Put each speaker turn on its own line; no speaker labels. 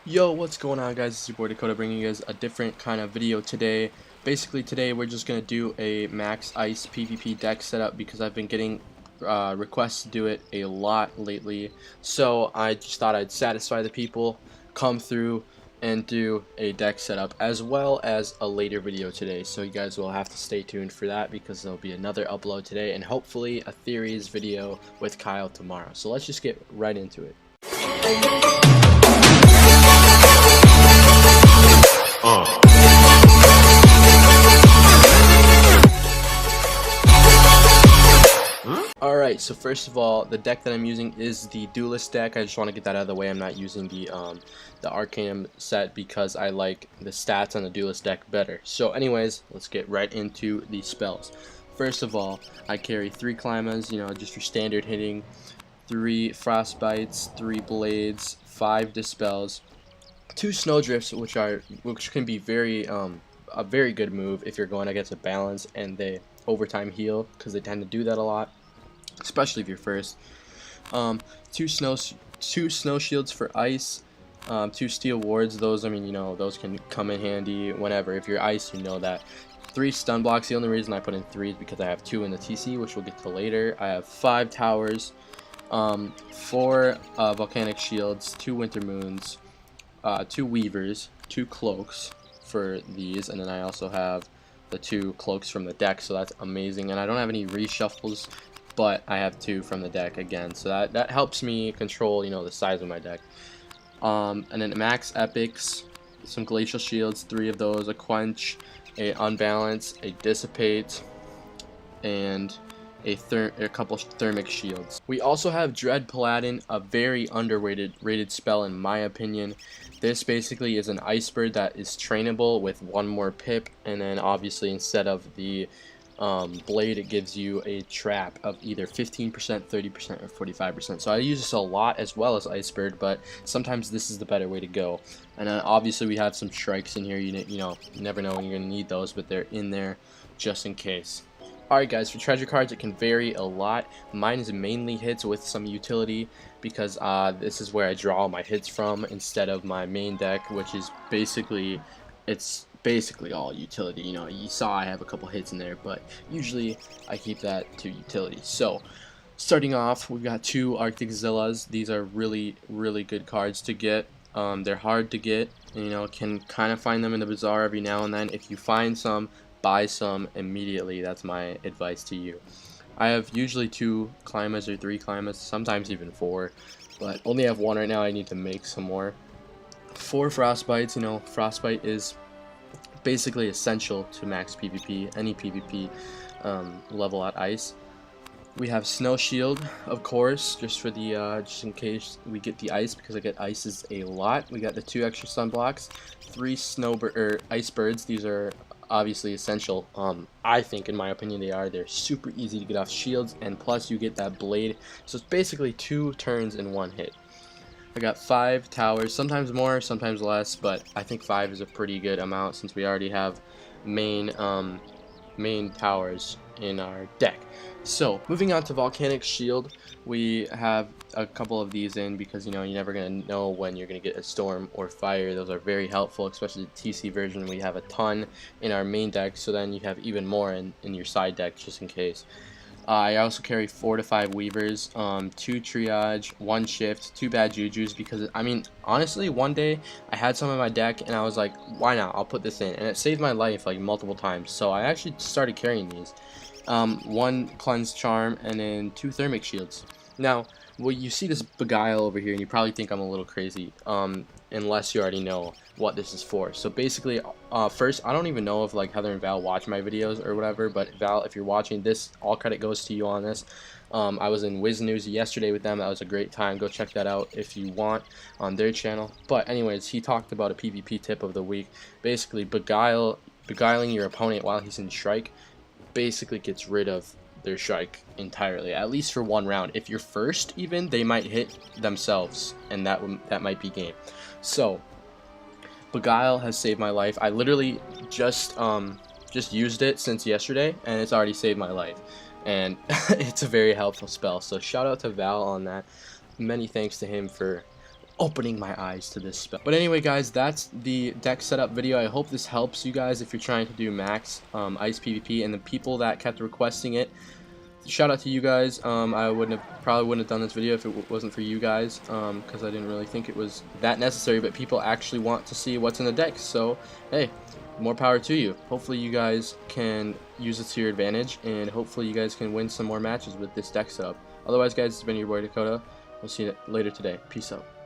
Yo, what's going on, guys? It's your boy Dakota bringing you guys a different kind of video today. Basically, today we're just going to do a max ice PvP deck setup because I've been getting requests to do it a lot lately. So I just thought I'd satisfy the people, come through and do a deck setup as well as a later video today. So you guys will have to stay tuned for that because there'll be another upload today and hopefully a theories video with Kyle tomorrow. So let's just get right into it. Alright, so first of all, the deck that I'm using is the Duelist deck. I just want to get that out of the way. I'm not using the Arcanum set because I like the stats on the Duelist deck better. So anyways, let's get right into the spells. First of all, I carry 3 Climas, just your standard hitting, 3 Frostbites, 3 Blades, 5 Dispels, 2 Snowdrifts, which can be a very good move if you're going against a balance and they overtime heal, because they tend to do that a lot, especially if you're first. 2 snow shields for ice, 2 steel wards. Those, those can come in handy whenever. If you're ice, you know that. 3 stun blocks. The only reason I put in 3 is because I have 2 in the TC, which we'll get to later. I have 5 towers, 4 volcanic shields, 2 winter moons, 2 weavers, 2 cloaks for these, and then I also have the 2 cloaks from the deck, so that's amazing. And I don't have any reshuffles, but I have 2 from the deck again, so that helps me control the size of my deck. And then max epics, some glacial shields, 3 of those, a quench, a unbalance, a dissipate, and a couple thermic shields. We also have Dread Paladin, a very underrated spell in my opinion. This basically is an ice bird that is trainable with 1 more pip, and then obviously instead of the blade, it gives you a trap of either 15%, 30%, or 45%. So I use this a lot as well as ice bird, but sometimes this is the better way to go. And then obviously we have some strikes in here. You never know when you're gonna need those, but they're in there just in case. Alright guys, for treasure cards it can vary a lot. Mine is mainly hits with some utility because this is where I draw all my hits from instead of my main deck, which is basically all utility. You saw I have a couple hits in there, but usually I keep that to utility. So starting off, we've got 2 Arctic Zillas. These are really good cards to get. They're hard to get, and can kind of find them in the bazaar every now and then. If you find some, buy some immediately. That's my advice to you. I have usually 2 Climas or 3 Climas, sometimes even 4, but only have 1 right now. I need to make some more. 4 Frostbites. Frostbite is basically essential to max PvP, any PvP level at ice. We have Snow Shield, of course, just for the just in case we get the ice, because I get ices a lot. We got the 2 extra stun blocks, 3 ice birds. These are obviously essential. I think, in my opinion, they're super easy to get off shields, and plus you get that blade, so it's basically 2 turns in 1 hit. I got 5 towers, sometimes more, sometimes less, but I think 5 is a pretty good amount since we already have main towers in our deck. So moving on to Volcanic Shield, we have a couple of these in because you're never gonna know when you're gonna get a storm or fire. Those are very helpful, especially the TC version. We have a ton in our main deck, so then you have even more in your side deck just in case. I also carry 4 to 5 weavers, 2 triage, 1 shift, 2 bad jujus, because honestly, one day I had some in my deck and I was like, why not, I'll put this in, and it saved my life like multiple times, so I actually started carrying these. 1 cleanse charm, and then 2 thermic shields. Now, you see this Beguile over here and you probably think I'm a little crazy, unless you already know what this is for. So basically, first, I don't even know if Heather and Val watch my videos or whatever, but Val, if you're watching this, all credit goes to you on this. I was in Wiz News yesterday with them. That was a great time. Go check that out if you want on their channel. But anyways, he talked about a PvP tip of the week. Basically, beguiling your opponent while he's in strike basically gets rid of their strike entirely, at least for 1 round. If you're first, even, they might hit themselves, and that might be game. So Beguile has saved my life. I literally just used it since yesterday, and it's already saved my life. And it's a very helpful spell. So shout out to Val on that. Many thanks to him for opening my eyes to this spell. But anyway, guys, that's the deck setup video. I hope this helps you guys if you're trying to do max ice PvP, and the people that kept requesting it, shout out to you guys. I probably wouldn't have done this video if it wasn't for you guys, because I didn't really think it was that necessary, but people actually want to see what's in the deck, so hey, more power to you. Hopefully you guys can use it to your advantage, and hopefully you guys can win some more matches with this deck setup. Otherwise, guys, it's been your boy Dakota. We'll see you later today. Peace out.